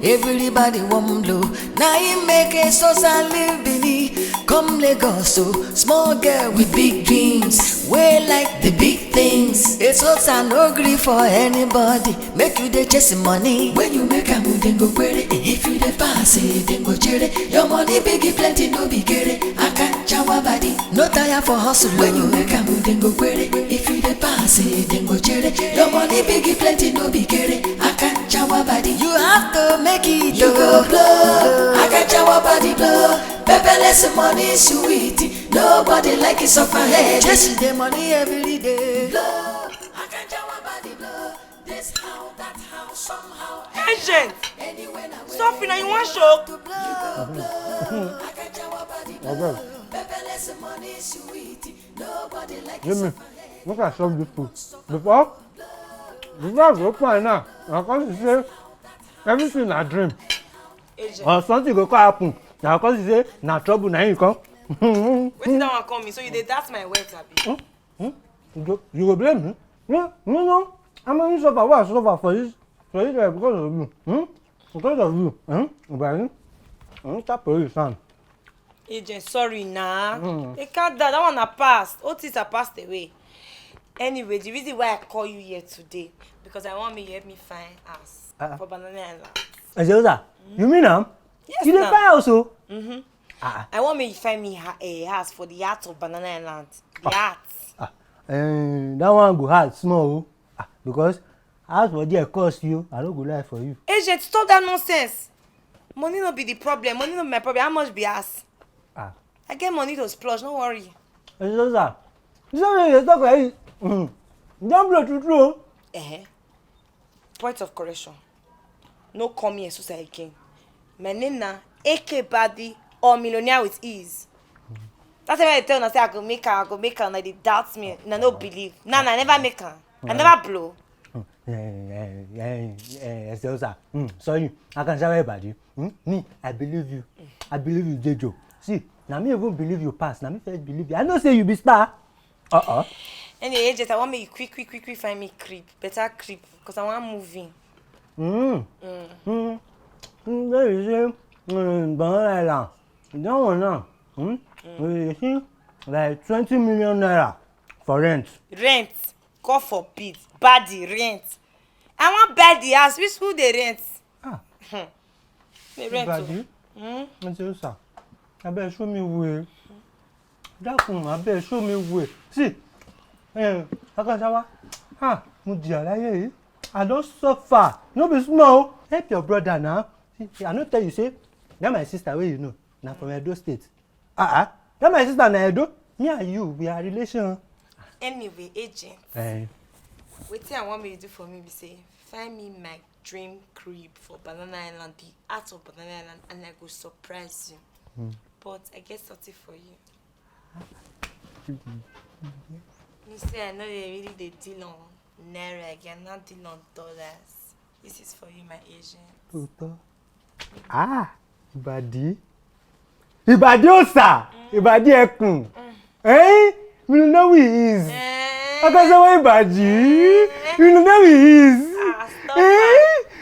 everybody want blow. Now he make Eseosa live beneath. Come Lagos, so small girl with big dreams. Way like the big things. Eseosa no gree for anybody. Make you dey chase money. When you make a move, then go query. If you dey pass it, then go cherry. Your money big, plenty, no be kere. Akanchawa Baddie, no tire for hustle. When you make a move, then go query. If you dey pass it, then go cherry. Your money big, plenty, no be kere. Akanchawa Baddie, you have to make it. You go blow. Akanchawa Baddie blow. Pepperless money sweet. Nobody like it suffer head. Chasing the money every day. Blow. Akanchawa Baddie blow. This how, that how, somehow. Agent! Stop it now, you want show? Pepperless money sweet. Nobody like it suffer head. Look at some people. Before I go find now, I can't say everything I dream. Agent. Or something go happen. Now I can't say na trouble now you come. Wait till that one call me, so you did that's my words, Abi. You go blame me? No. I'm only suffer. Why I suffer for this because of you. Because of you. But stop police son. Agent, sorry nah. They can't that one are passed. All things are passed away. Anyway, the reason why I call you here today because I want me to help me find house for Banana Island. Eseosa, you mean Yes, you didn't find also? I want me to find me a house for the heart of Banana Island. The heart. That one go hard small because house for there cost you. I don't go lie for you. Agent, stop that nonsense. Money not be the problem. Money not be my problem. How much be ass? I get money to splurge. Don't worry. Eseosa, you talk like it. Don't blow true. Point of correction. No call me Eseosa again. My name na AK Baddie or millionaire with ease. That's why I tell you, say I go make her, and they doubt me. And I don't believe. Nah, I never make her. I never blow. Eseosa, sorry, Akanchawa Baddie. Me, I believe you. I believe you, Jejo. See, now me even believe you pass. Now me first believe you. I know say you be star. Anyway, agent, I want me quick find me creep. Better creep, because I want moving. There you say, Banana Island. That one now. You see, like 20 million naira for rent. Rent? God forbid. Baddie, rent. I want buy the house. Which school they rent? They rent. Baddie? Eseosa, I better show me way. I better show me way. See, Akanchawa, I don't suffer. No be small. Help your brother now. See, I don't tell you, say, that my sister, where you know, now from Edo State. That my sister, na Edo. Me and you, we are relation. Anyway, agent. Wait till I want me to do for me, be say, find me my dream crib for Banana Island, the art of Banana Island, and I go surprise you. But I get something for you. You say I know they really deal on naira again, not deal on dollars. This is for you, my agent. Baddie. Eseosa. Baddie Ekun. You know who he is. Akanchawa Baddie. You know who he is.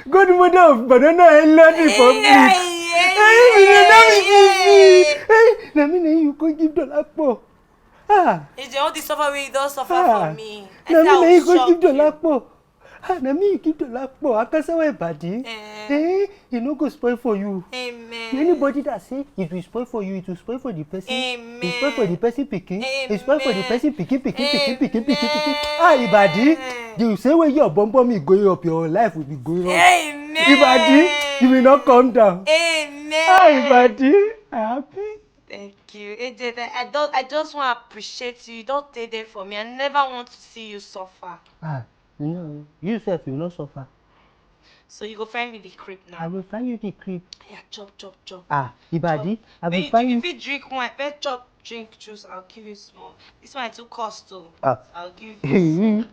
Godmother of Banana Island Republic. You know who he is. Now me you go give dollar for. Agent, all this suffer we don't suffer for me. Now me you go give dollar for. Now me you give dollar for. Akanchawa Baddie. You no go spoil for you. Amen. Anybody that say it will spoil for you, it will spoil for the person. Amen. It spoil for the person picking. It spoil for the person picking. Baddie, you say when your bum is going up, your life will be going up. Amen. Baddie, you will not come down. Amen. Baddie, I'm happy. Thank you. Agent, I just want to appreciate you. You don't take them for me. I never want to see you suffer. You yourself, you will not suffer. So you go find me the crib now. I will find you the crib. Yeah, chop. Baddie, I will find you. If you drink wine, drink juice, I'll give you small. This one too cost too. I'll give you.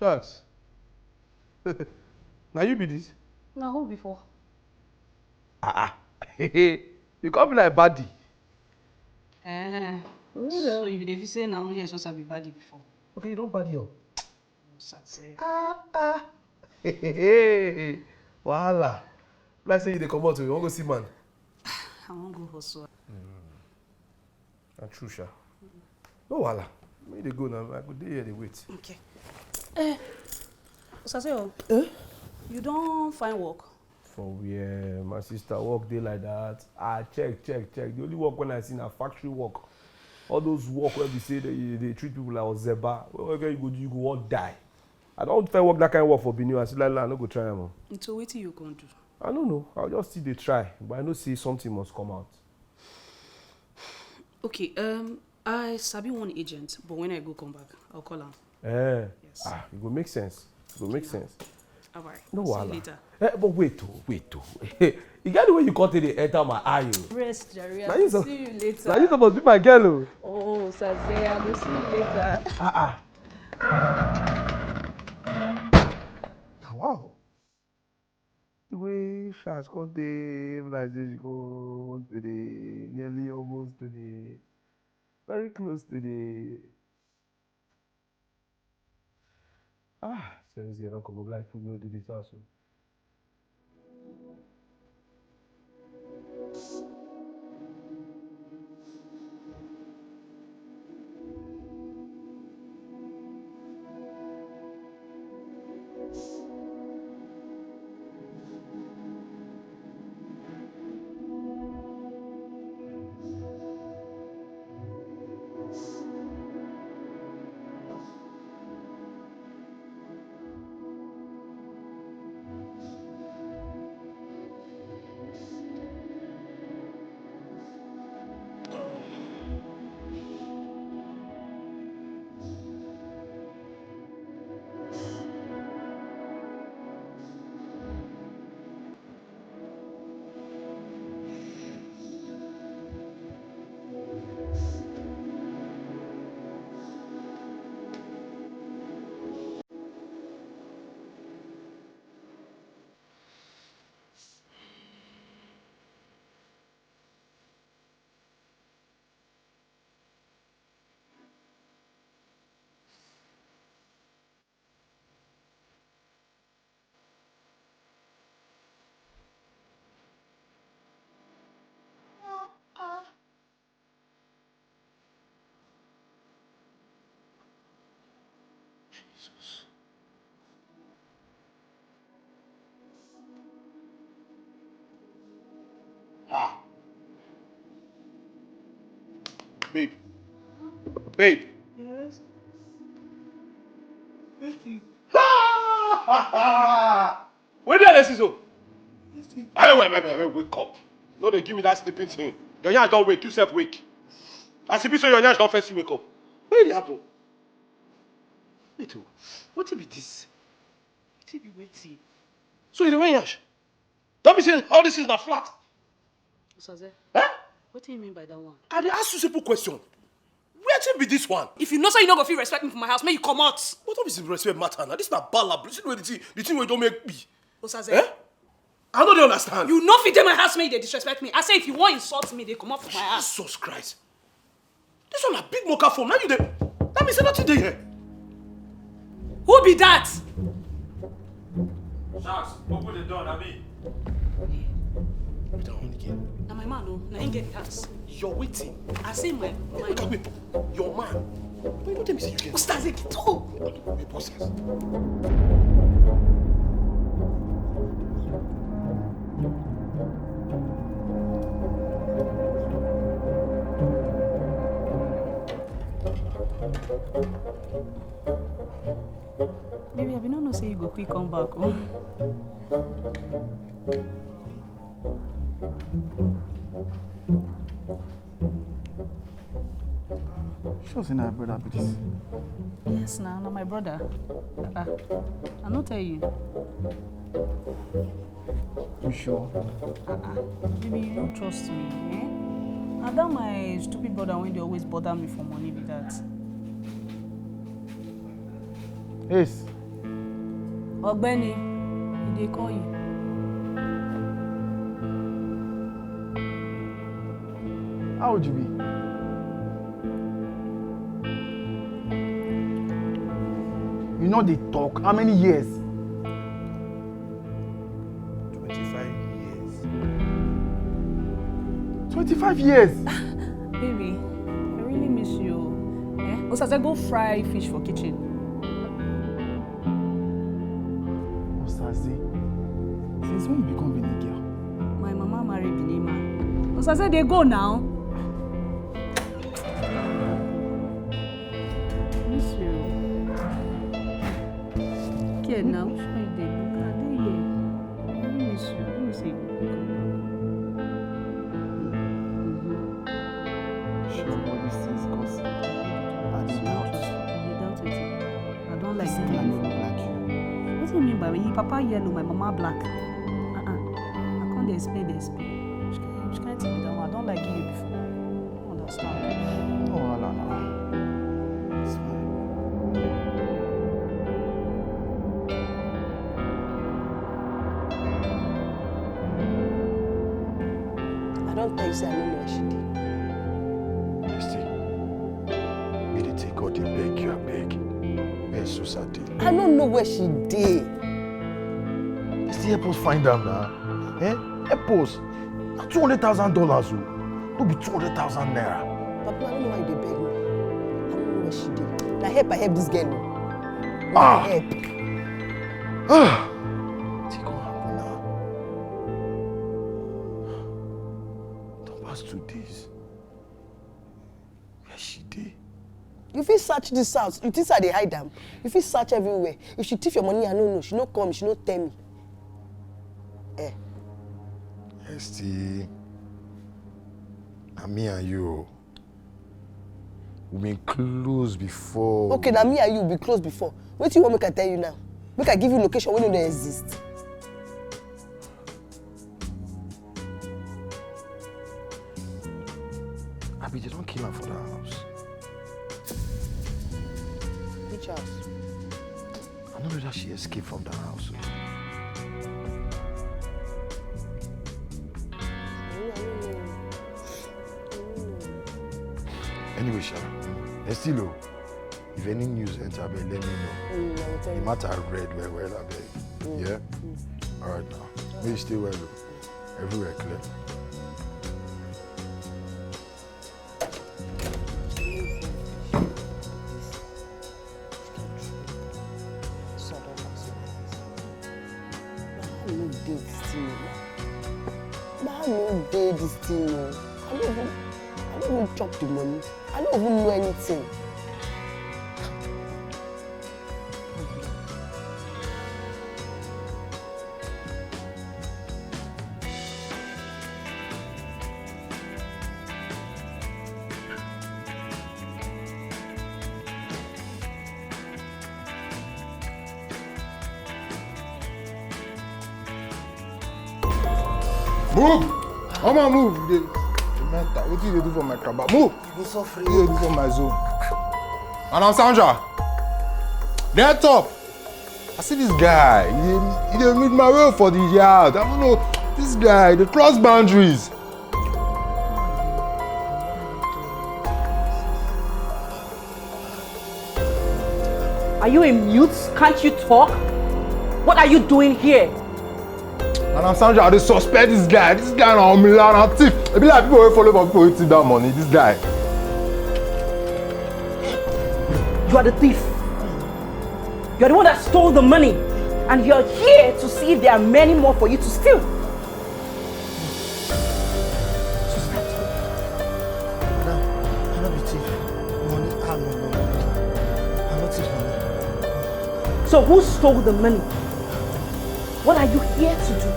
Shaks. Now you be this? Now who before? You can't be like Baddie. So you dey say now here supposed to be Baddie before. Okay, you don't Baddie up. Wahala. Like say you dey come out, you want go see man. I won't go hustle. True, sha. No wahala. Make they go now. I go dey here, they wait. Okay. Osaze, you don't find work? For where my sister work day like that. Check. The only work when I see na factory work. All those work where we say they treat people like Ozeba. Where you go want die. I don't find work that kind of work for Benin. I say like I no go try am. So what you going to do? I don't know. I'll just see they try, but I know see something must come out. Okay. I sabi one agent, but when I go come back, I'll call him. Yes. It will make sense. All right. No See you wahala. later. But wait. You get the way you cut it, they enter my eye. Rest, Jerry. Now you See you later. Now you supposed to be my girl. Oh, Osaze, I will see you later. Wow. The way Shaks got the like this go to the nearly almost to the very close to the since you don't come like food no do this also. Babe. Yes. Where did I see so? Wait, wake up. No, they give me that sleeping thing. Your yarn don't wake, you self wake. As if you say your yarn don't first wake up. Where did it happen? Wait, what be this? What be waiting? So you the way yash? Don't be saying all this is not flat. Osaze, what do you mean by that one? I dey ask you simple question. Where be this one? If you know so you no go fit respect me for my house, may you come out. What don't be respect matter now? This is not bala. This is the thing where don't make me. Osaze, I don't understand. you no fit dey my house, may they disrespect me. I say if you want insult me, they come up from my house. Jesus Christ. This one a big mocha phone. Now you dey. That means nothing dey here. Who be that? Shaks, open the door, na me. Wait a minute again. Na my man, no. Na him get the house. You're waiting. I say my Look at me. Your man. Wait, what time is it you get? Osaze, get up. Wait, bosses. Baby, I be no say you go quick come back. Oh. Sure, say na brother be this. Yes, now my brother. I not tell you. You sure? Baby, you don't trust me, eh? Now that my stupid brother when they always bother me for money with that. Yes. Ogbeni, they call you. How old you be? You know they talk. How many years? 25 years. 25 years? Baby, I really miss you. Osaze, go fry fish for kitchen. Osaze, since when you become Benin girl? My mama married Benin man. Osaze, they go now. Miss you. Okay, now which one they look at? They here. I really miss you. Let me see. Sure, all these things cause I doubt. I don't like This it. thing I never like you. What do you mean by when your papa yellow, my mama black? I can't explain. Which kind of thing that one? I don't like you before. I don't understand. No, no. It's fine. I don't tell you, say I don't know what she did. Still, me dey take God dey beg you, abeg. Eseosa dey. I don't know where she did. Still help us find am na. Help us. Na $200,000 o. No be 200,000 naira. Papa, I don't know why they beg me. I don't know where she did. I help this girl. I help. Wetin go happen now? Don pass 2 days. Where she dey? You fit search this house. You think I dey hide am? You fit search everywhere. If she thief your money, I don't know. She no come. She no tell me. Still, na me and you. We been close before. Okay, now me and you be close before. What do you want me to tell you now? Make I give you location when you don't exist. Abi, they don't kill her for that house. Which house? I know that she escaped from that house. Anyway, Sha, Estilo, if any news enter, let me know. The matter read well, abeg. Yeah? All right now. May you stay well, everywhere clear. I no dey this thing. I don't even chop the money. I don't even know anything. Move! Come on, move. What do you do for my crab? Move! You so free. What do you do for my zone? And I'm Sandra. They're top. I see this guy. He didn't meet my way for the yard. I don't know. This guy, they cross boundaries. Are you a mute? Can't you talk? What are you doing here? And I'm Sandra, they suspect this guy. This guy now Milan and thief. It be like people will follow up, people will take that money. This guy. You are the thief. You are the one that stole the money. And you are here to see if there are many more for you to steal. So who stole the money? What are you here to do?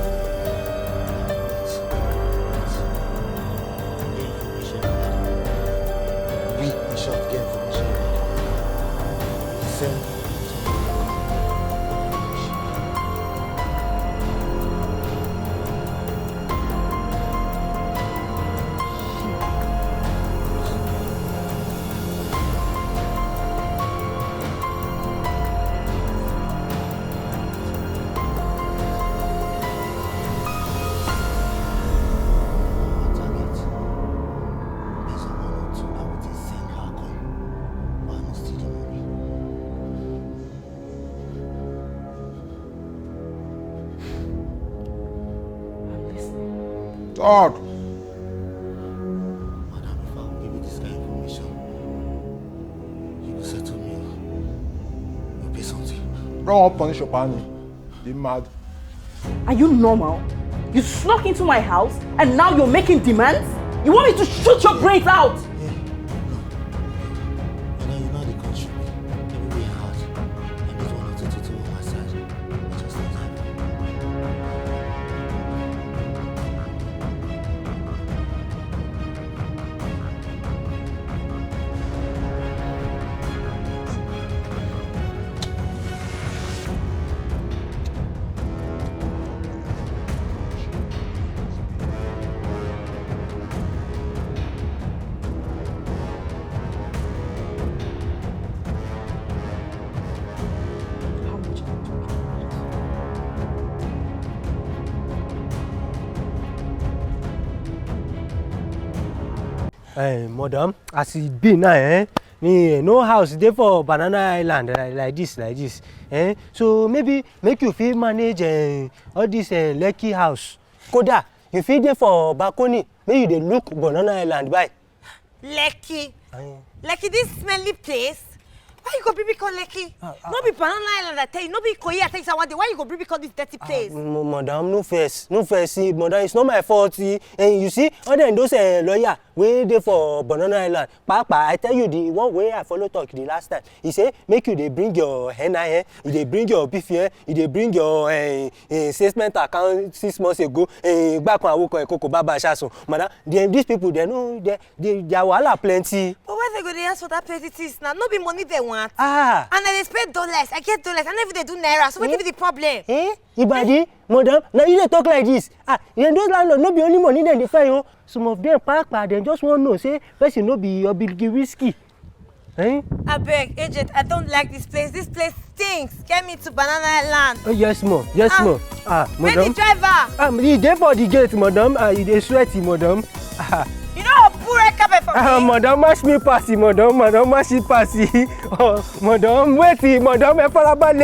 Talk. Madam, if I will give you this kind of information, you will settle me. You'll pay something. Don't punish your partner. They mad. Are you normal? You snuck into my house and now you're making demands? You want me to shoot your brains out? Hey, madam, as it be now, no house there for Banana Island like this. So maybe make you feel manage all this Lekki house. Koda, you feel there for balcony, maybe you dey look Banana Island by. Lekki. Lekki, this smelly place. Why you go bring me call Lekki? No be Banana Island, I tell you. No be Koyi, I tell you someone. Why you go bring me call this dirty place? Madam, no face. See, madam, it's not my fault. And you see, other than those lawyer, we there for Banana Island. Papa, I tell you the one way I follow talk the last time. He say make you they bring your henna here, you they bring your beef here, you they bring your assessment account 6 months ago. Back when I woke up, Coco Baba Shaso. Madam, these people they know they wahala plenty. But why they go they ask for that petty things now? No be money they want. And I spend dollars. I get dollars. And every day do naira. So what be the problem? Ibadi, madam, now you dey talk like this. You those landlord no be only money then they find. Some of them park, they just want to know say person no be your big whiskey. I beg, agent, I don't like this place. This place stinks. Get me to Banana Island. Oh yes, ma'am. Madam. Where the driver? He there for the gate, madam. You dey sweaty, madam. You know how poor I come from me? Madam, match me passy, madam. Madam, match me passy. Oh, madam, wait, madam, I fall about.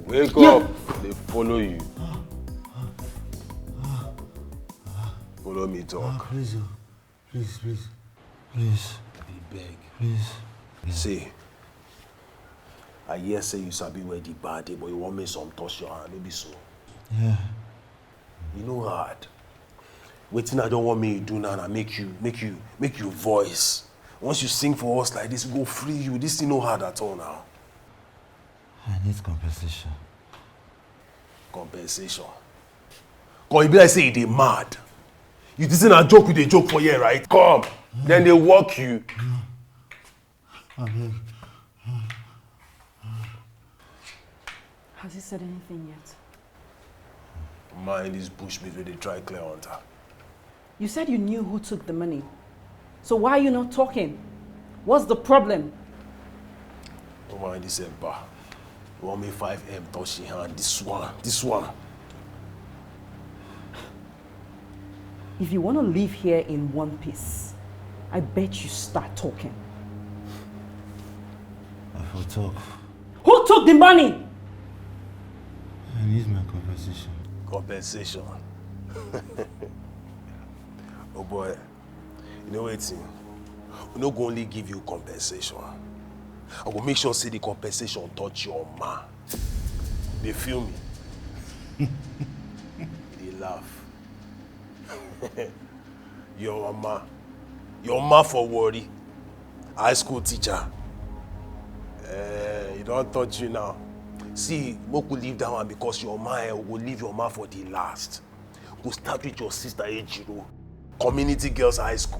Wake up. They follow you. Follow me talk. Please. I beg. Please. See, I hear say you sabi where the body, but you want me some touch your hand, maybe so. Yeah. You know hard. Waiting, I don't want me to do now and make you voice. Once you sing for us like this, we go free you. This thing no hard at all now. I need compensation. Compensation? Cause you be like say they mad. You didn't a joke with a joke for here, right? Come. Then they walk you. Has he said anything yet? Mind this bushmeat where they try clear hunter. You said you knew who took the money. So why are you not talking? What's the problem? Oh mind this emper. You want me 5M touch your hand. This one. If you want to live here in one piece, I bet you start talking. I will talk. Who took the money? I need my compensation. Compensation? Oh boy, you know what? We're not going to only give you compensation. I will make sure say the compensation touch your ma. They feel me. They laugh. Your ma for worry. High school teacher. You don't touch you now. See, we could leave that one because your ma will leave your ma for the last. We'll start with your sister Ejiro. Community Girls High School.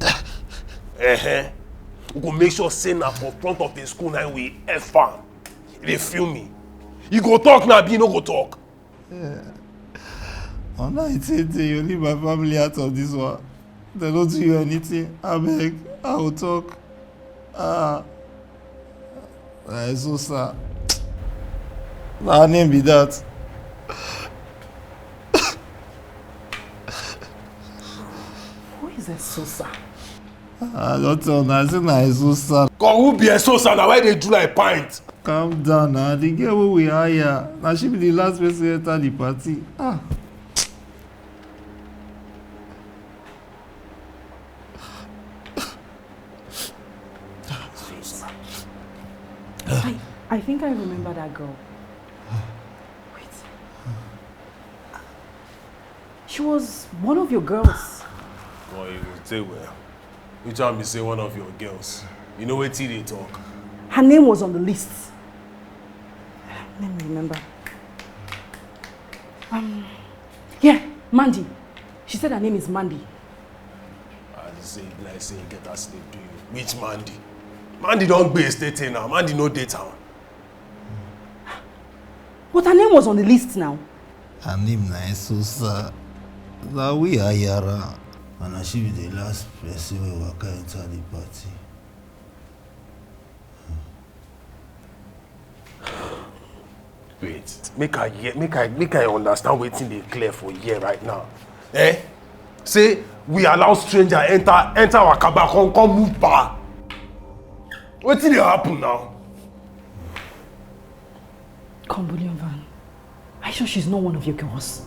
We go make sure say na for front of the school now we F-farm. They feel me. You go talk now, be no go talk. Yeah. On 19th, you leave my family out of this one. They don't do you anything. I beg, I will talk. Eseosa. My name be that. Who is Eseosa? I don't tell now. I say na Eseosa. God, who be Eseosa now? Why they do like pint? calm down now. The girl where we are here, now she be the last person to enter the party. I think I remember that girl. Wait. She was one of your girls. Boy, you will say well. You tell me say one of your girls. You know what they talk? Her name was on the list. Let me remember. Yeah, Mandy. She said her name is Mandy. I just say, like say, get her slave to you. Which Mandy? Mandy don't be a state now. Mandy no data. But her name was on the list now. Her name is Eseosa. Now we are here. And she be the last person who walk enter the party. Wait, make I understand waiting they clear for here right now. Say we allow stranger enter our cabin, come move back. What did happen now? Come, William Van. Are you sure she's not one of your girls?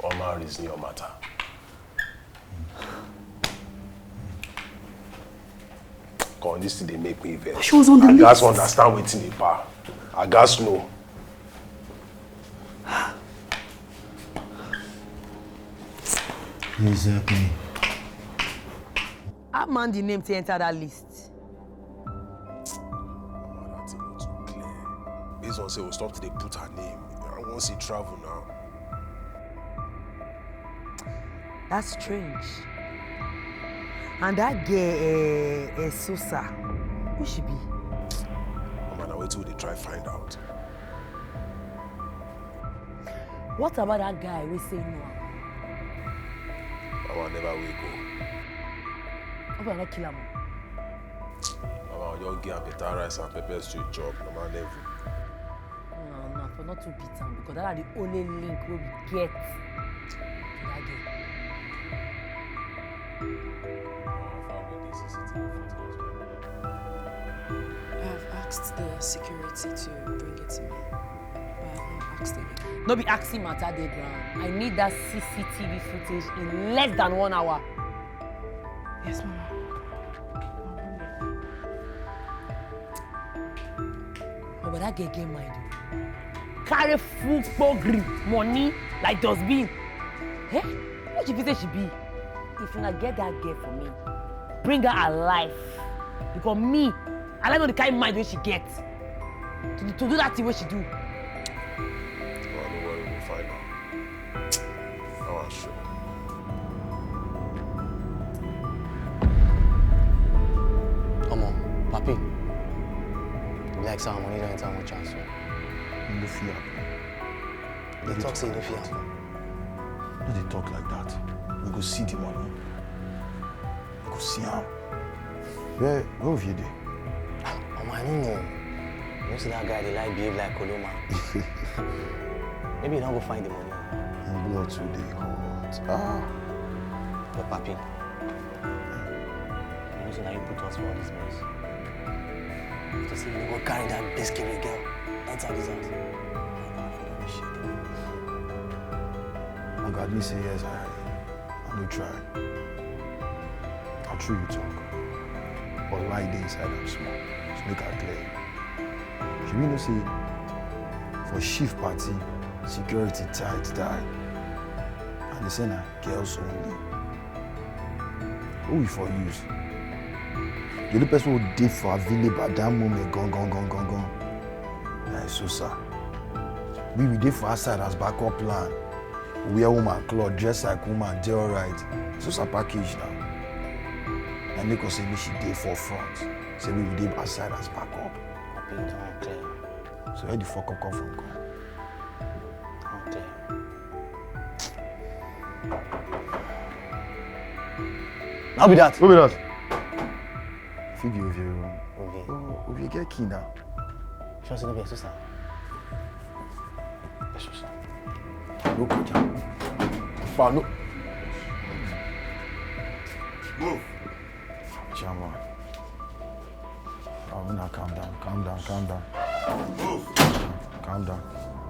Omar is your matter. Come on, this thing they make me vex. She was on the list. I guess understand waiting the bar. I guess no. Exactly. How man the name to enter that list? That's not too clear. Based on say we'll stop till they put her name. I won't see travel now. That's strange. And that girl, Eseosa, who she be? Oh man, I wait till they try find out. What about that guy we say no? Mama never will go. Hope I not kill him. Mama, you'll get a better rice and pepper stew job. Mama never. No, for not to beat him because that are the only link we get to that girl. I've asked the security to bring it to me, but I haven't asked them. No be asking matter dey ground. I need that CCTV footage in less than 1 hour. Yes, Mama. Oh, but that girl get mind. Carry full green money like dustbin. Eh? What she say she be? If you not get that girl for me, bring her alive. Because me, I like know the kind of mind wey she get. To do that thing wey she do. Well, don't worry, we'll find out. Now I'm sure. Come on, Papi. Like some money don't enter one chance. No fear. They talk say no fear. No, they talk like that. We go see the money. We go see him. Where have you there? I don't know. You see that guy, they like behave like Koloma. Maybe you don't go find the money. I'm blood today, come on. But Papi, you know you put us for all this mess. To see you go carry that biscuit girl enter this house. Oh God, me say yes, I will try. I'll true you talk. But why they inside I'm small? So make her clear. Should we know say for shift party, security tight die. And they say na girls only. Who we for use? The only person who did for a village at that moment gone. Na Eseosa. We did for outside as backup plan. Wear woman clothes, dress like woman, they alright. Eseosa package now. And make us say me she did for front. Say we did outside as backup. Clear. So where the fuck up come from? Clear. How be that? Who be that? Phoebe of your room. Okay. Oh, you get key now. Sure, say no be Eseosa. Eseosa. No, Koja. Far no. Move. Chairman. Oh, now calm down. Move. Calm down.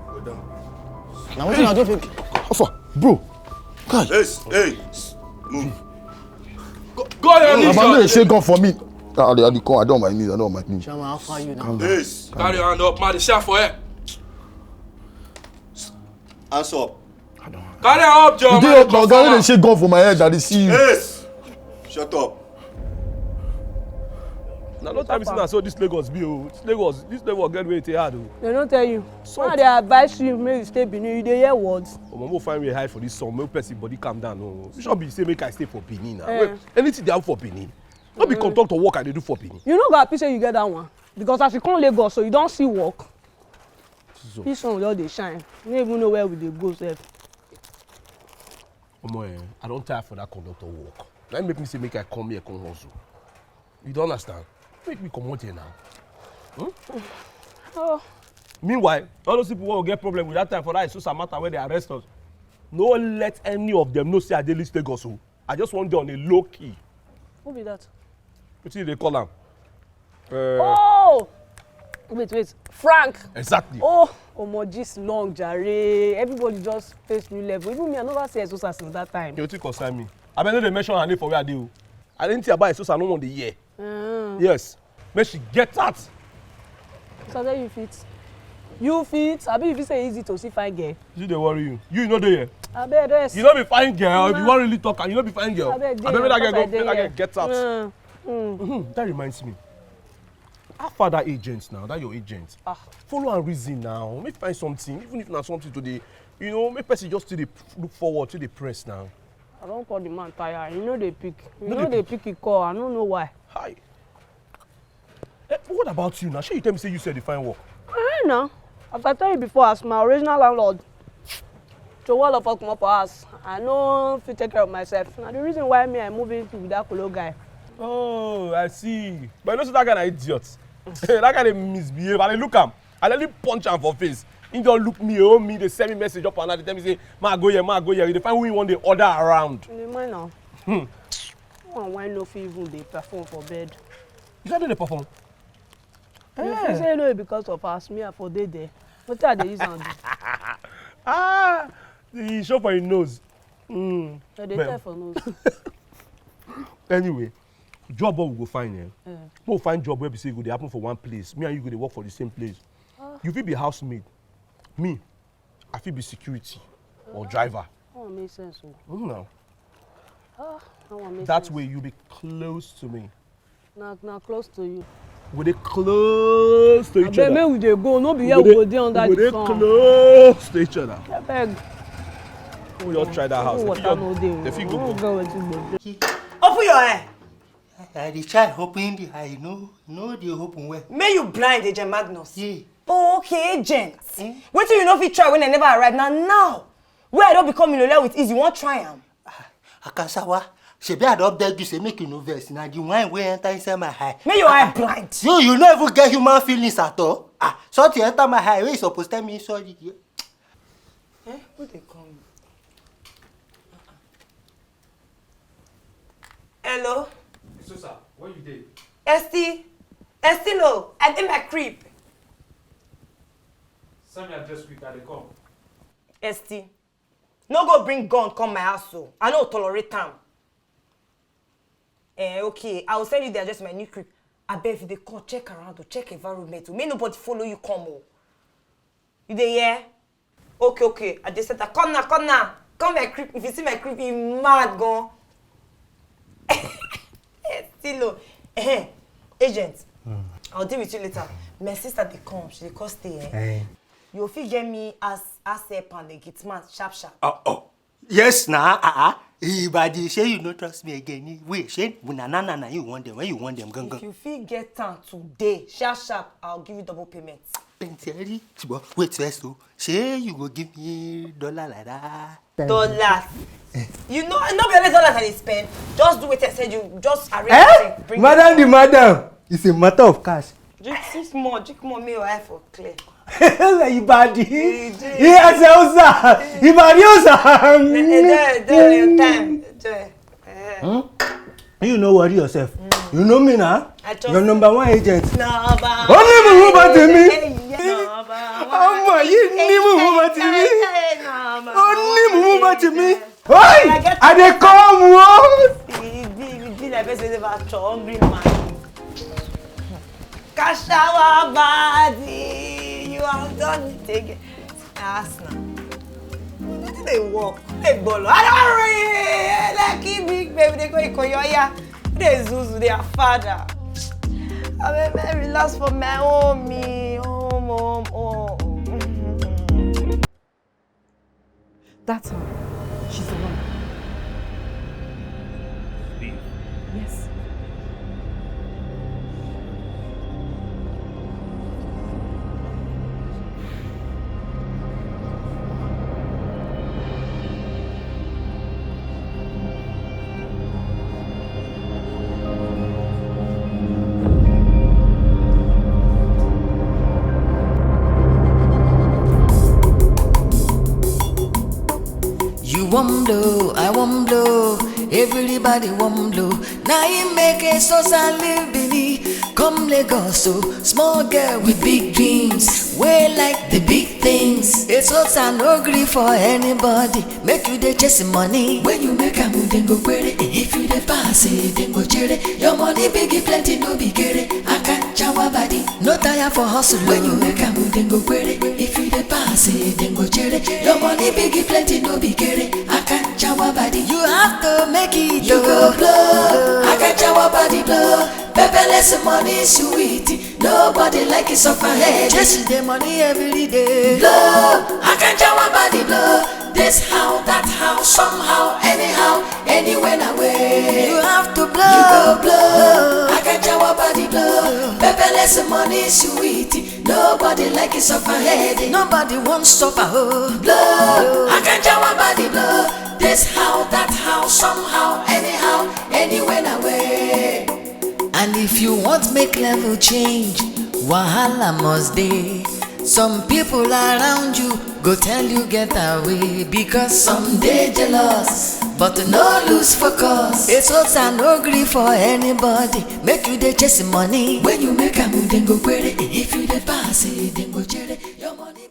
Go down. Now what do I do? Offer, bro. God. Hey. Move. Go on your knees. I'm shake gun for me. I don't mind knees. Chairman, how far you now? Calm down. Yes. Carry your hand up, man. The shot for it. Hands up. Carry her up, John. You dey up now, shake gun for my head. I see you. Yes. Shut up. Now no time is so this Lagos be this Lagos get way too hard o. They don't tell you. Why they advise you make you stay Benin, you dey hear words. Omo find way hide for this song, make person body calm down o. You should be say make I stay for Benin now. Well, anything they have for Benin. No be conductor work I dey do for Benin. You know God say you get that one. Because as you come Lagos, so you don't see work. This one just dey shine. You don't even know where we dey go sef. Omo I don't tire for that conductor work. That make me say make I come here come hustle. You don't understand? Make me come out here now. Oh. Meanwhile, all those people who get problem with that time for that Eseosa matter where they arrest us. No let any of them know say I dey leave Lagos o. I just want them on a low key. Who be that? Wetin they call am? Oh! Wait. Frank. Exactly. Oh, Omojis long jare. Everybody just face new level. Even me, I never see Eseosa since that time. You think concern me? I been know they mention her name for where I do. I didn't think about Eseosa no one the year. Yes. Make she get out. So that you fit. You fit. I mean, if you say easy to see fine girl. You dey worry you. You know there. I bet rest. You know be fine girl. If you want really talk, and you know be fine girl. I bet that girl get out. That reminds me. How far that agent now? That your agent. Follow and reason now. Make find something, even if not something today. You know, make person just to look forward to the press now. I don't call the man tired. You know they pick. You know they pick a call. I don't know why. Hi. What about you now? Sure you tell me say you said the fine work. I know. As I tell you before, as my original landlord, to all of us come up for us. I know if you take care of myself. Now the reason why me I move into with that Kolo guy. Oh, I see. But you know so that guy na idiot. That guy dey misbehave. I dey look am. I let him punch am for face. He don't look me, they send me message up and they tell me say, ma go here. They find who you want the order around. You mind now? Why no fit even dey perform for bed? You don't do the perform? You fit say no because of us, me I for dey there. What are they use am do? The show for your nose. They tell for nose. Anyway, job we go find we'll find job where we say go dey happen for one place. Me and you go dey work for the same place. You fit be housemaid. Me, I fit be security or driver. That one make sense. No. That way you be close to me. Now close to you. We dey close to each other. Make we dey go. No be here we go dey under the sun. We dey close to each other. I beg. We just try that house. The fit go. Open your eye. I dey try open the eye. No dey open well. May you blind, Agent Magnus? Yeah. Oh, okay, agent. Wait till you know if you try when I never arrive. Now, where I don't become millionaire with ease, you won't try am. Akanchawa, shebi I don beg you say make you no vex. Now the wine wey enter inside my eye. May your eye blind. You no even get human feelings at all. Something enter my eye wey you suppose tell me sorry. Who they call me? Hello? Eseosa, where you dey? No, I did my creep. Send me address quick, I dey come. ST, no go bring gun come my house so. I no tolerate am. Okay, I will send you the address of my new creep. I bet if they call, check around to check environment. May nobody follow you come. You dey hear? Okay. I just said that. Come now. Come my creep. If you see my creep, you mad gone. Still agent. I'll deal with you later. My sister they come. She dey come stay. You fit get me as help and the git man sharp. Yes, Baddie, say you no trust me again. Wait, say na you want them when you want them. If you fit get time today, sharp, I'll give you double payment. Pentieri, wait first though. Say you go give me $1 like that. Dollars. You know, not be $1 I spend. Just do what I said. You just arrange it. Madam, it's a matter of cash. Drink more, me your eye for clear. Baddie. Eseosa. Enjoy your time. You know worry yourself. You know me now. Your number one agent. Only move over to me. You need move over to me. Only move over to me. Oi! I dey come what? Akanchawa Baddie, you have done it again. Ask now. They walk, they bolo. I don't really like big baby. They go ikoyoya. They zuzu their father. I'm very lost for my homie. Oh. That's her. She's the one. Yes. You won't blow, I won't blow, everybody won't blow. Now you make Eseosa live beneath. Come Lagos, so small girl with big dreams. Way like the big things. Eseosa no gree for anybody. Make you dey chasing money. When you make a move, then go query. If you dey pass it, then go cherry. Your money big, plenty, no big get. Akanchawa Baddie, no tire for hustle. When you make a move, then go query. If you dey pass it, then go cherry. Your money big, plenty, no big get. Akanchawa Baddie, you have to make it. You go blow. Akanchawa Baddie blow. Beverly's money sweet. Nobody like it off my head. Chasing the money every day. Blow. Akanchawa Baddie blow. This how, that how, somehow, anyhow, anywhere, away. You have to blow. You go blow. Akanchawa Baddie blow. Beverly's money sweet. Nobody like it off my head. Nobody wants stop a hoe. Blow. Akanchawa Baddie blow. This how, that how, somehow, anyhow, anywhere, away. And if you want make level change, wahala must dey. Some people around you go tell you get away because some dey jealous, but no lose focus. Eseosa no gree for anybody. Make you dey chasing money. When you make a move, then go query. If you dey pass it, then go cherry. Your money.